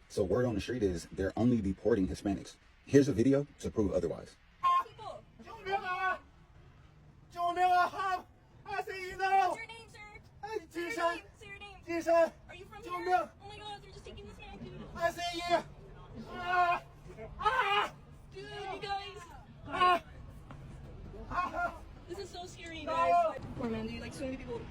So word on the street is they're only deporting Hispanics. Here's a video to prove otherwise. What's your name, sir? Say your name. Say your name. Are you from here? Oh my God, they're just taking this man, dude. I say yeah. Dude, you guys. This is so scary, you guys. Poor man, dude. Like, so many people.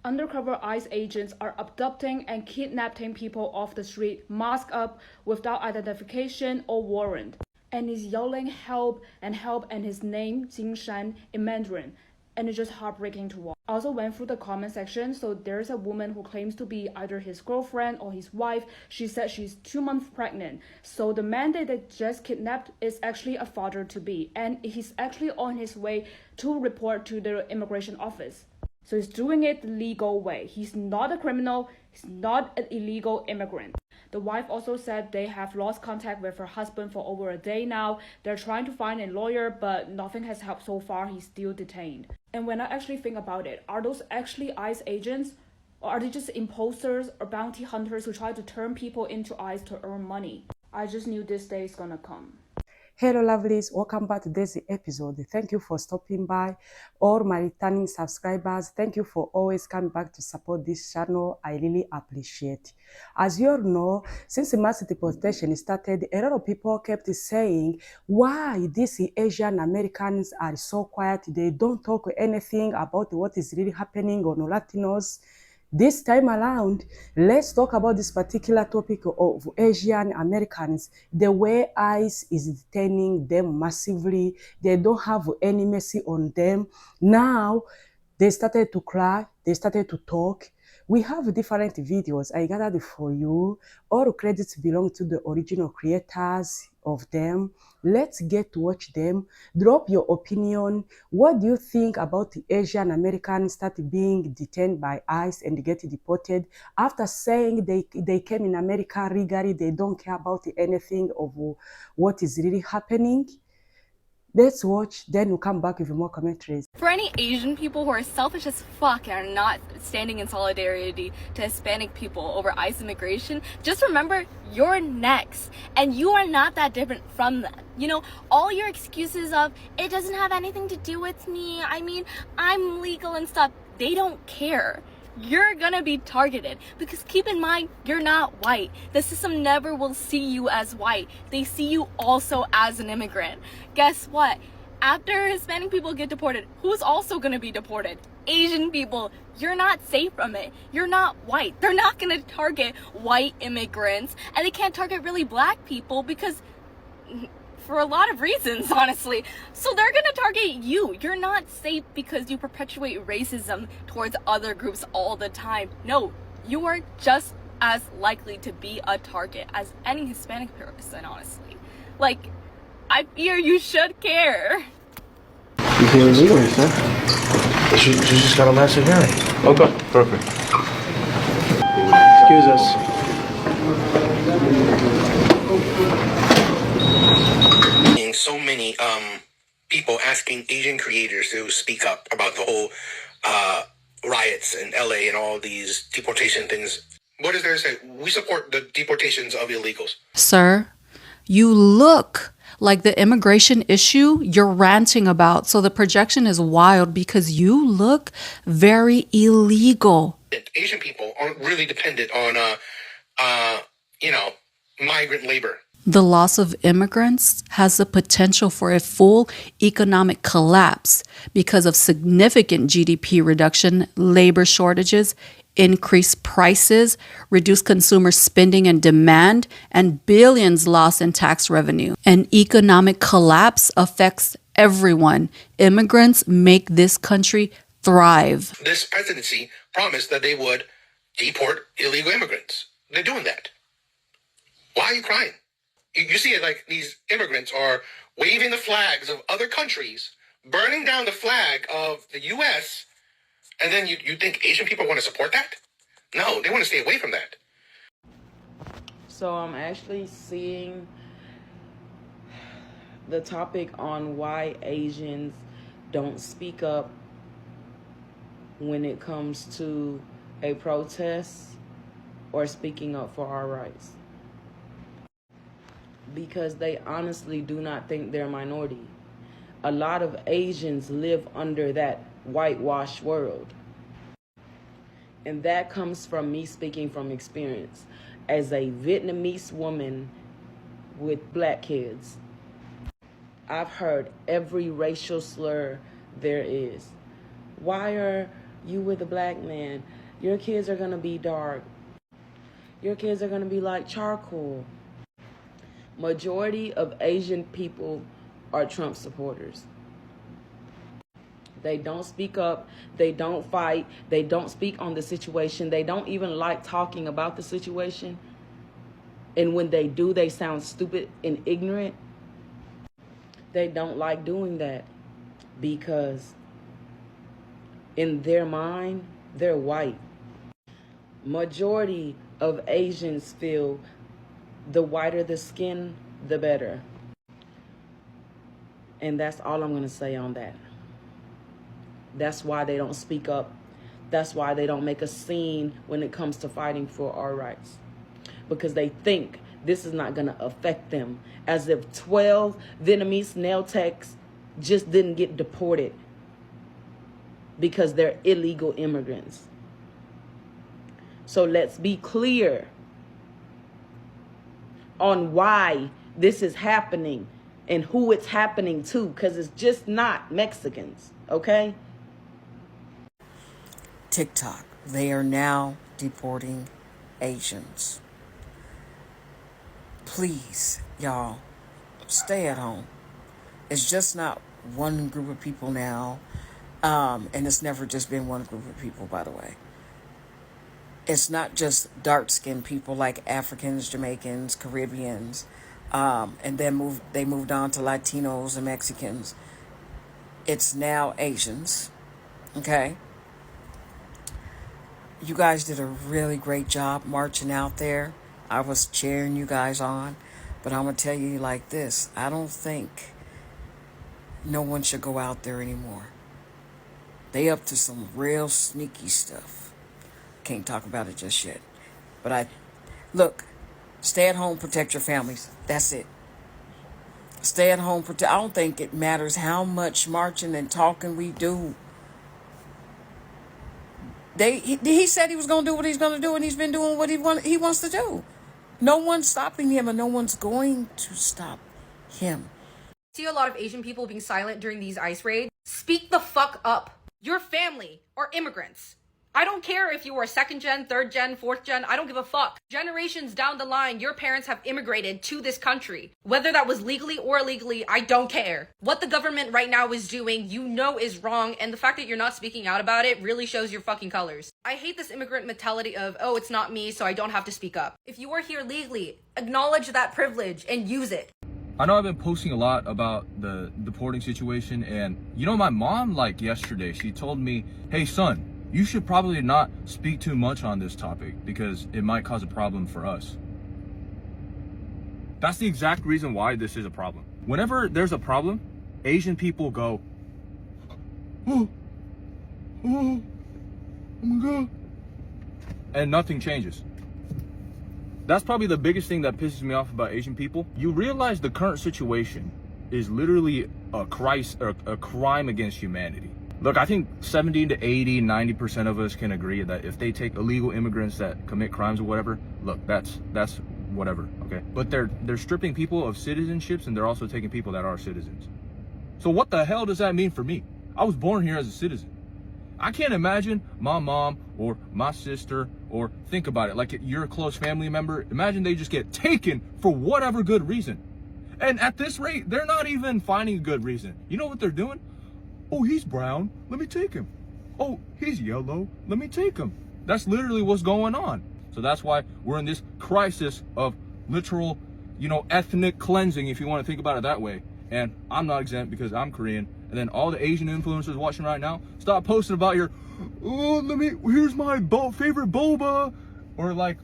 Undercover ICE agents are abducting and kidnapping people off the street, masked up, without identification or warrant. And he's yelling help, and his name, Jingshan, in Mandarin. And it's just heartbreaking to watch. I also went through the comment section, so there's a woman who claims to be either his girlfriend or his wife. She said she's 2 months pregnant. So the man that they just kidnapped is actually a father-to-be, and he's actually on his way to report to the immigration office. So he's doing it the legal way. He's not a criminal, he's not an illegal immigrant. The wife also said they have lost contact with her husband for over a day now. They're trying to find a lawyer, but nothing has helped so far. He's still detained. And when I actually think about it, are those actually ICE agents? Or are they just imposters or bounty hunters who try to turn people into ICE to earn money? I just knew this day is gonna come. Hello lovelies, welcome back to this episode. Thank you for stopping by. All my returning subscribers, thank you for always coming back to support this channel. I really appreciate. As you all know, since the mass deportation started, a lot of people kept saying why these Asian Americans are so quiet. They don't talk anything about what is really happening on Latinos. This time around, let's talk about this particular topic of Asian Americans, the way ICE is detaining them massively. They don't have any mercy on them. Now, they started to cry, they started to talk. We have different videos I gathered for you. All credits belong to the original creators of them. Let's get to watch them. Drop your opinion. What do you think about the Asian Americans start being detained by ICE and get deported after saying they came in America legally? They don't care about anything of what is really happening. Let's watch, then we'll come back with more commentaries. For any Asian people who are selfish as fuck and are not standing in solidarity to Hispanic people over ICE immigration, just remember you're next and you are not that different from them. You know, all your excuses of it doesn't have anything to do with me, I mean, I'm legal and stuff, they don't care. You're gonna be targeted because keep in mind, you're not white. The system never will see you as white. They see you also as an immigrant. Guess what? After Hispanic people get deported, who's also gonna be deported? Asian people. You're not safe from it. You're not white. They're not gonna target white immigrants, and they can't target really black people because for a lot of reasons, honestly. So they're gonna target you. You're not safe because you perpetuate racism towards other groups all the time. No, you are just as likely to be a target as any Hispanic person, honestly. Like, I fear you should care. You came illegally, sir. You just got a massive hearing. Okay, perfect. Excuse us. So many people asking Asian creators to speak up about the whole riots in LA and all these deportation things. What is there to say? We support the deportations of illegals. Sir, you look like the immigration issue you're ranting about. So the projection is wild because you look very illegal. Asian people aren't really dependent on, migrant labor. The loss of immigrants has the potential for a full economic collapse because of significant GDP reduction, labor shortages, increased prices, reduced consumer spending and demand, and billions lost in tax revenue. An economic collapse affects everyone. Immigrants make this country thrive. This presidency promised that they would deport illegal immigrants. They're doing that. Why are you crying? You see it like these immigrants are waving the flags of other countries, burning down the flag of the U.S., and then you think Asian people want to support that? No, they want to stay away from that. So I'm actually seeing the topic on why Asians don't speak up when it comes to a protest or speaking up for our rights. because they honestly do not think they're a minority. A lot of Asians live under that whitewashed world. And that comes from me speaking from experience as a Vietnamese woman with black kids. I've heard every racial slur there is. Why are you with a black man? Your kids are going to be dark. Your kids are going to be like charcoal. Majority of Asian people are Trump supporters. They don't speak up. They don't fight. They don't speak on the situation. They don't even like talking about the situation. And when they do, they sound stupid and ignorant. They don't like doing that because in their mind, they're white. Majority of Asians feel the whiter the skin, the better. And that's all I'm going to say on that. That's why they don't speak up. That's why they don't make a scene when it comes to fighting for our rights. Because they think this is not going to affect them. As if 12 Vietnamese nail techs just didn't get deported because they're illegal immigrants. So let's be clear on why this is happening and who it's happening to, because it's just not Mexicans, okay? TikTok, they are now deporting Asians. Please, y'all, stay at home. It's just not one group of people now, and it's never just been one group of people, by the way. It's not just dark-skinned people like Africans, Jamaicans, Caribbeans, and then they moved on to Latinos and Mexicans. It's now Asians, okay? You guys did a really great job marching out there. I was cheering you guys on, but I'm going to tell you like this. I don't think no one should go out there anymore. They up to some real sneaky stuff. Can't talk about it just yet. But look, stay at home, protect your families. That's it. Stay at home, protect. I don't think it matters how much marching and talking we do. He said he was going to do what he's going to do, and he's been doing what he wants to do. No one's stopping him, and no one's going to stop him. See a lot of Asian people being silent during these ICE raids. Speak the fuck up. Your family are immigrants. I don't care if you were second gen, third gen, fourth gen, I don't give a fuck. Generations down the line, your parents have immigrated to this country. Whether that was legally or illegally, I don't care. What the government right now is doing, you know is wrong, and the fact that you're not speaking out about it really shows your fucking colors. I hate this immigrant mentality of, oh, it's not me, so I don't have to speak up. If you are here legally, acknowledge that privilege and use it. I know I've been posting a lot about the deporting situation, and you know, my mom, like yesterday, she told me, hey son, you should probably not speak too much on this topic because it might cause a problem for us. That's the exact reason why this is a problem. Whenever there's a problem, Asian people go, oh my God, and nothing changes. That's probably the biggest thing that pisses me off about Asian people. You realize the current situation is literally a crime against humanity. Look, I think 70 to 80, 90% of us can agree that if they take illegal immigrants that commit crimes or whatever, look, that's whatever, okay? But they're stripping people of citizenships, and they're also taking people that are citizens. So what the hell does that mean for me? I was born here as a citizen. I can't imagine my mom or my sister, or think about it, like you're a close family member, imagine they just get taken for whatever good reason. And at this rate, they're not even finding a good reason. You know what they're doing? Oh, he's brown, let me take him. Oh, he's yellow, let me take him. That's literally what's going on. So that's why we're in this crisis of literal, ethnic cleansing, if you want to think about it that way. And I'm not exempt because I'm Korean. And then all the Asian influencers watching right now, stop posting about your, here's my favorite boba. Or like,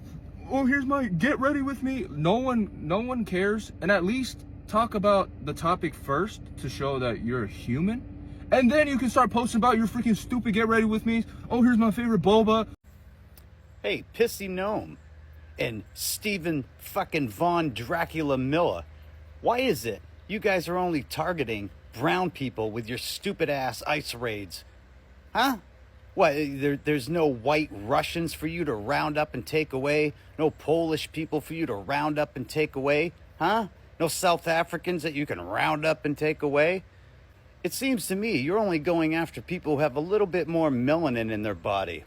oh, here's my get ready with me. No one cares. And at least talk about the topic first to show that you're a human. And then you can start posting about your freaking stupid get ready with me. Oh, here's my favorite boba. Hey, Pissy Gnome and Stephen fucking Von Dracula Miller. Why is it you guys are only targeting brown people with your stupid ass ICE raids? Huh? What, there's no white Russians for you to round up and take away? No Polish people for you to round up and take away? Huh? No South Africans that you can round up and take away? It seems to me you're only going after people who have a little bit more melanin in their body.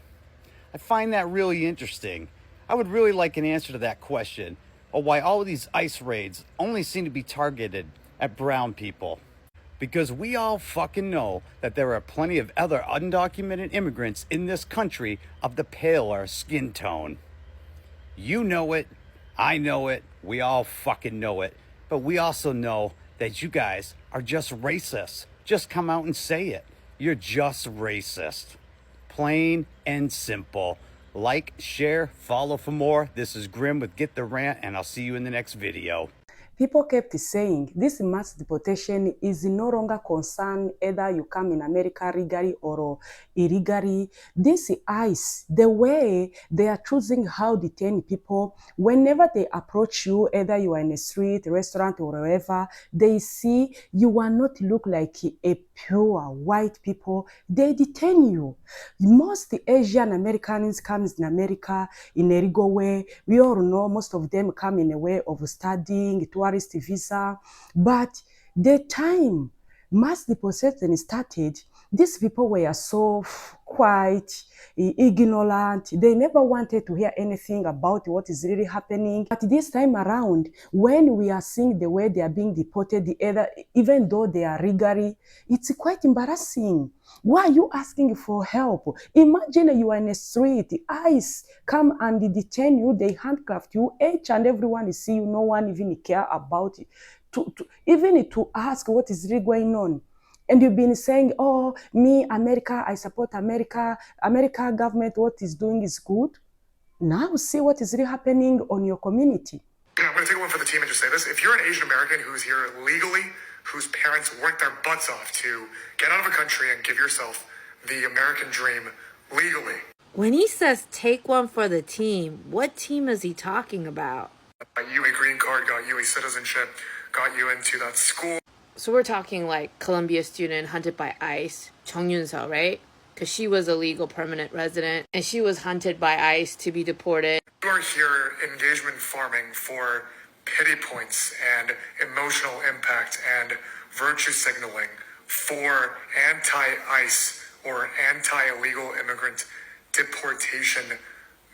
I find that really interesting. I would really like an answer to that question, or why all of these ICE raids only seem to be targeted at brown people. Because we all fucking know that there are plenty of other undocumented immigrants in this country of the paler skin tone. You know it, I know it, we all fucking know it, but we also know that you guys are just racist. Just come out and say it. You're just racist. Plain and simple. Like, share, follow for more. This is Grim with Get the Rant, and I'll see you in the next video. People kept saying this mass deportation is no longer concerned either you come in America legally or illegally. This ICE, the way they are choosing how to detain people, whenever they approach you, either you are in a street, restaurant, or wherever, they see you are not look like a pure white people, they detain you. Most Asian Americans come in America in a legal way. We all know most of them come in a way of studying, tourist visa. But the time mass deportation started, these people were so quiet, ignorant. They never wanted to hear anything about what is really happening. But this time around, when we are seeing the way they are being deported, even though they are legally, it's quite embarrassing. Why are you asking for help? Imagine you are in a street, ICE come and detain you, they handcuff you, each and everyone see you, no one even care about it. Even to ask what is really going on. And you've been saying, oh, me, America, I support America. America government, what is doing is good. Now see what is really happening on your community. I'm going to take one for the team and just say this. If you're an Asian American who's here legally, whose parents worked their butts off to get out of a country and give yourself the American dream legally. When he says take one for the team, what team is he talking about? You a green card, got you a citizenship, got you into that school. So we're talking like Columbia student hunted by ICE, Chung Yun-seo, right? Because she was a legal permanent resident and she was hunted by ICE to be deported. You are here engagement farming for pity points and emotional impact and virtue signaling for anti-ICE or anti-illegal immigrant deportation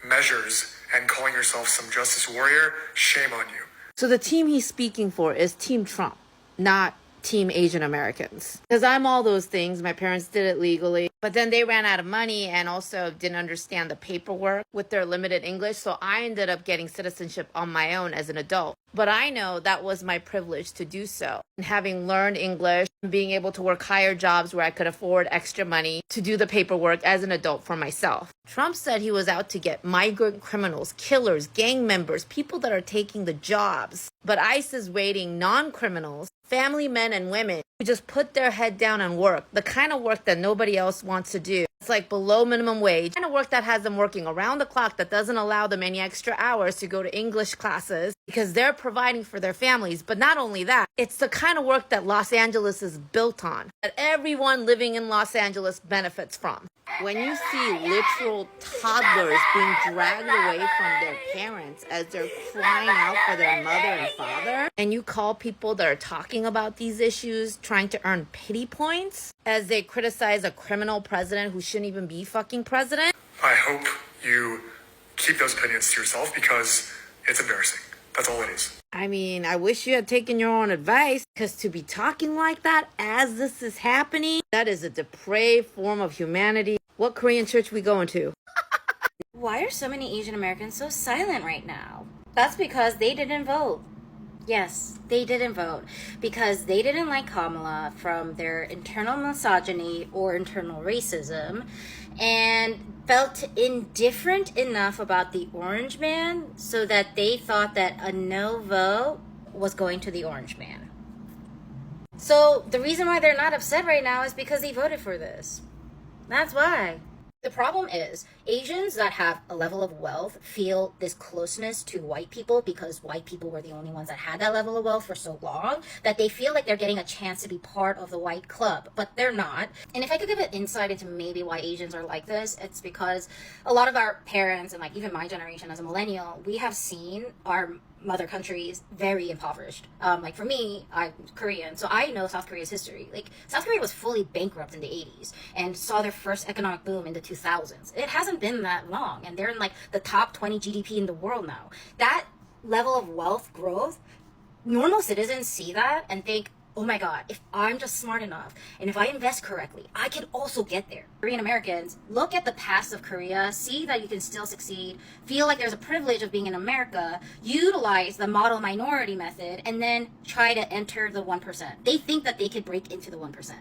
measures and calling yourself some justice warrior. Shame on you. So the team he's speaking for is Team Trump, not Team Asian Americans. Because I'm all those things. My parents did it legally. But then they ran out of money and also didn't understand the paperwork with their limited English. So I ended up getting citizenship on my own as an adult. But I know that was my privilege to do so. And having learned English, being able to work higher jobs where I could afford extra money to do the paperwork as an adult for myself. Trump said he was out to get migrant criminals, killers, gang members, people that are taking the jobs. But ICE is raiding non-criminals, family men and women who just put their head down and work, the kind of work that nobody else wants to do. It's like below minimum wage, the kind of work that has them working around the clock, that doesn't allow them any extra hours to go to English classes because they're providing for their families. But not only that, it's the kind of work that Los Angeles is built on, that everyone living in Los Angeles benefits from. When you see literal toddlers being dragged away from their parents as they're crying out for their mother and father, and you call people that are talking about these issues trying to earn pity points as they criticize a criminal president who shouldn't even be fucking president. I hope you keep those opinions to yourself because it's embarrassing. That's all it is. I mean, I wish you had taken your own advice, because to be talking like that as this is happening, that is a depraved form of humanity. What Korean church we going to? Why are so many Asian Americans so silent right now? That's because they didn't vote. Yes, they didn't vote because they didn't like Kamala from their internal misogyny or internal racism and felt indifferent enough about the orange man so that they thought that a no vote was going to the orange man. So the reason why they're not upset right now is because they voted for this. That's why. The problem is Asians that have a level of wealth feel this closeness to white people because white people were the only ones that had that level of wealth for so long that they feel like they're getting a chance to be part of the white club, but they're not. And if I could give an insight into maybe why Asians are like this, it's because a lot of our parents and like even my generation as a millennial, we have seen our mother countries very impoverished. Like for me, I'm Korean, so I know South Korea's history. Like South Korea was fully bankrupt in the 80s and saw their first economic boom in the 2000s. It hasn't been that long, and they're in like the top 20 GDP in the world now. That level of wealth growth, normal citizens see that and think, oh my God, if I'm just smart enough and if I invest correctly, I can also get there. Korean Americans look at the past of Korea, see that you can still succeed, feel like there's a privilege of being in America, utilize the model minority method, and then try to enter the 1%. They think that they could break into the 1%.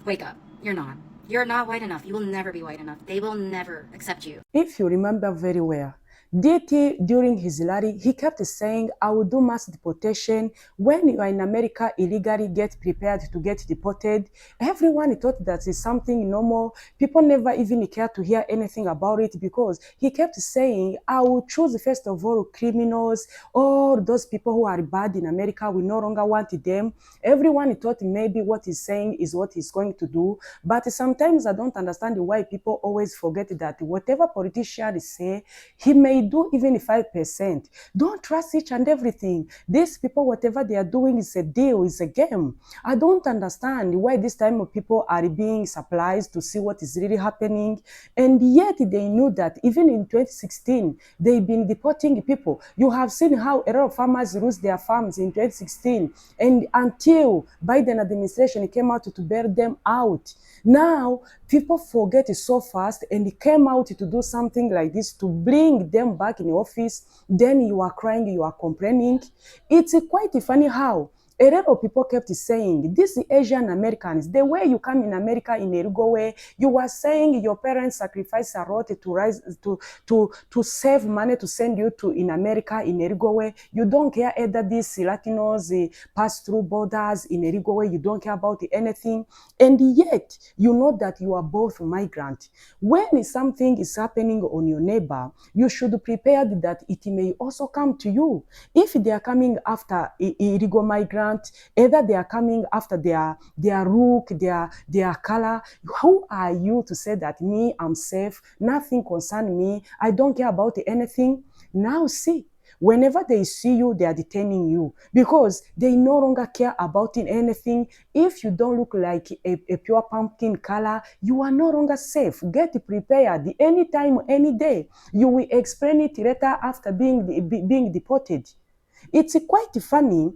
Wake up. You're not. You're not white enough. You will never be white enough. They will never accept you. If you remember very well, DT during his rally, he kept saying, I will do mass deportation. When you are in America illegally, get prepared to get deported. Everyone thought that is something normal. People never even cared to hear anything about it because he kept saying, I will choose first of all criminals, all those people who are bad in America, we no longer want them. Everyone thought maybe what he's saying is what he's going to do. But sometimes I don't understand why people always forget that whatever politicians say, he may do even 5%. Don't trust each and everything. These people, whatever they are doing is a deal, is a game. I don't understand why this time of people are being surprised to see what is really happening. And yet they knew that even in 2016, they've been deporting people. You have seen how a lot of farmers lose their farms in 2016. And until Biden administration came out to bail them out. Now, people forget it so fast and came out to do something like this to bring them back in the office. Then you are crying, you are complaining. It's quite funny how a lot of people kept saying, these Asian Americans, the way you come in America in a legal way, you are saying your parents sacrifice a lot to save money to send you to in America in a legal way. You don't care either these Latinos pass through borders in a legal way. You don't care about anything. And yet, you know that you are both migrant. When something is happening on your neighbor, you should prepare that it may also come to you. If they are coming after illegal migrants, either they are coming after their look, their color. Who are you to say that me, I'm safe, nothing concerns me, I don't care about anything? Now see, whenever they see you, they are detaining you because they no longer care about anything. If you don't look like a pure pumpkin color, you are no longer safe. Get prepared anytime, any day. You will explain it later after being deported. It's quite funny.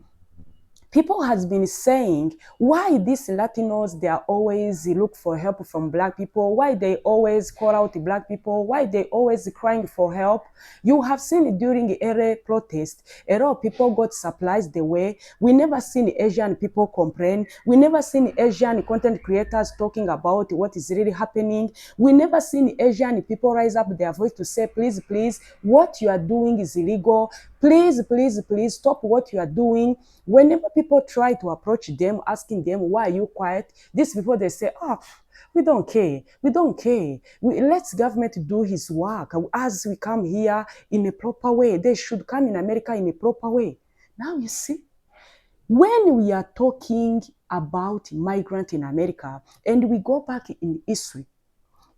People has been saying why these Latinos, they are always look for help from black people, why they always call out the black people, why they always crying for help. You have seen during the LA protest, a lot of people got supplies the way. We never seen Asian people complain. We never seen Asian content creators talking about what is really happening. We never seen Asian people rise up their voice to say, please, please, what you are doing is illegal. Please, please, please stop what you are doing. Whenever people try to approach them, asking them, why are you quiet? These people, they say, oh, we don't care. We don't care. Let government do his work. As we come here in a proper way, they should come in America in a proper way. Now you see, when we are talking about migrant in America and we go back in history,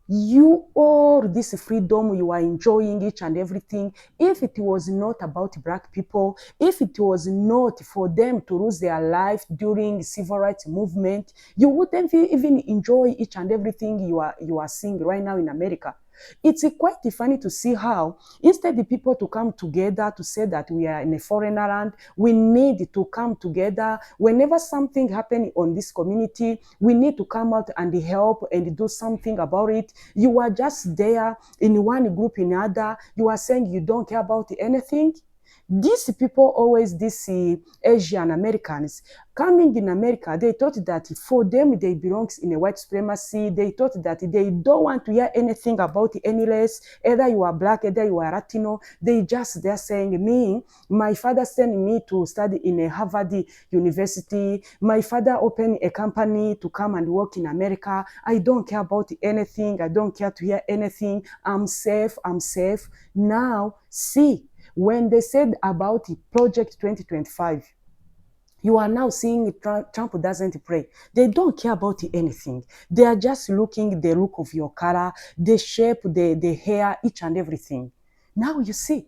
you all this freedom you are enjoying each and everything, if it was not about black people, if it was not for them to lose their life during civil rights movement, you wouldn't even enjoy each and everything you are seeing right now in America. It's quite funny to see how instead the people to come together to say that we are in a foreign land, we need to come together. Whenever something happens on this community, we need to come out and help and do something about it. You are just there in one group in other. You are saying you don't care about anything. These people always, these Asian Americans, coming in America, they thought that for them, they belong in a white supremacy. They thought that they don't want to hear anything about any race. Either you are black, either you are Latino. They're saying, me, my father sent me to study in a Harvard University. My father opened a company to come and work in America. I don't care about anything. I don't care to hear anything. I'm safe. I'm safe. Now, see, when they said about Project 2025, you are now seeing Trump doesn't pray. They don't care about anything. They are just looking the look of your color, the shape, the hair, each and everything. Now you see,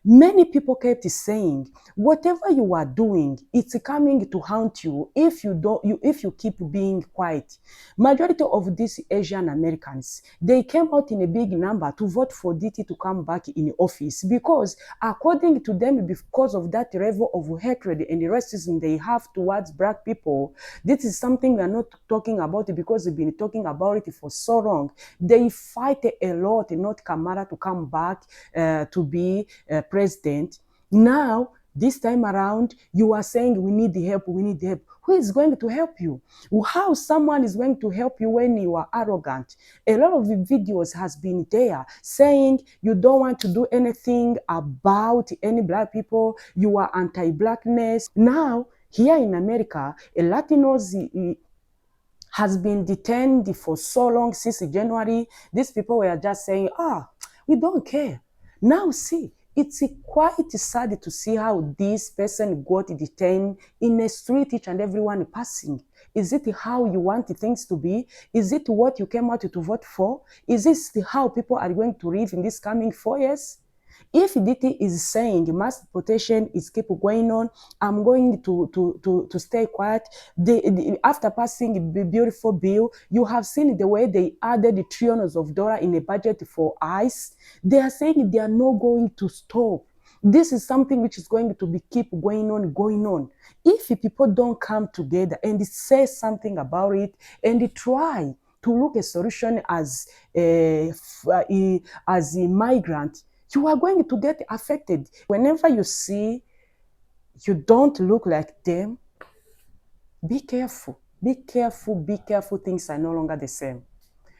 many people kept saying, whatever you are doing, it's coming to haunt you if you keep being quiet. Majority of these Asian Americans, they came out in a big number to vote for DT to come back in office because, according to them, because of that level of hatred and racism they have towards black people, this is something we are not talking about because we've been talking about it for so long. They fight a lot, not Kamala to come back to be president. Now, this time around, you are saying we need the help, we need the help. Who is going to help you? How someone is going to help you when you are arrogant? A lot of the videos has been there saying you don't want to do anything about any black people, you are anti-blackness. Now, here in America, a Latinos has been detained for so long since January. These people were just saying, we don't care. Now see, it's quite sad to see how this person got detained in a street, each and everyone passing. Is it how you want things to be? Is it what you came out to vote for? Is this how people are going to live in this coming 4 years? If DT is saying mass deportation is keep going on, I'm going to stay quiet. After passing the beautiful bill, you have seen the way they added trillions of dollars in a budget for ICE. They are saying they are not going to stop. This is something which is going to be keep going on. If people don't come together and say something about it and try to look a solution as a migrant, you are going to get affected. Whenever you see you don't look like them, be careful. Be careful, be careful. Things are no longer the same.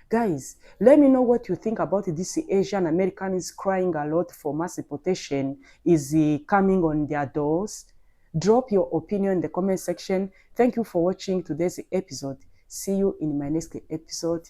Guys, let me know what you think about this Asian Americans crying a lot for mass deportation is coming on their doors. Drop your opinion in the comment section. Thank you for watching today's episode. See you in my next episode.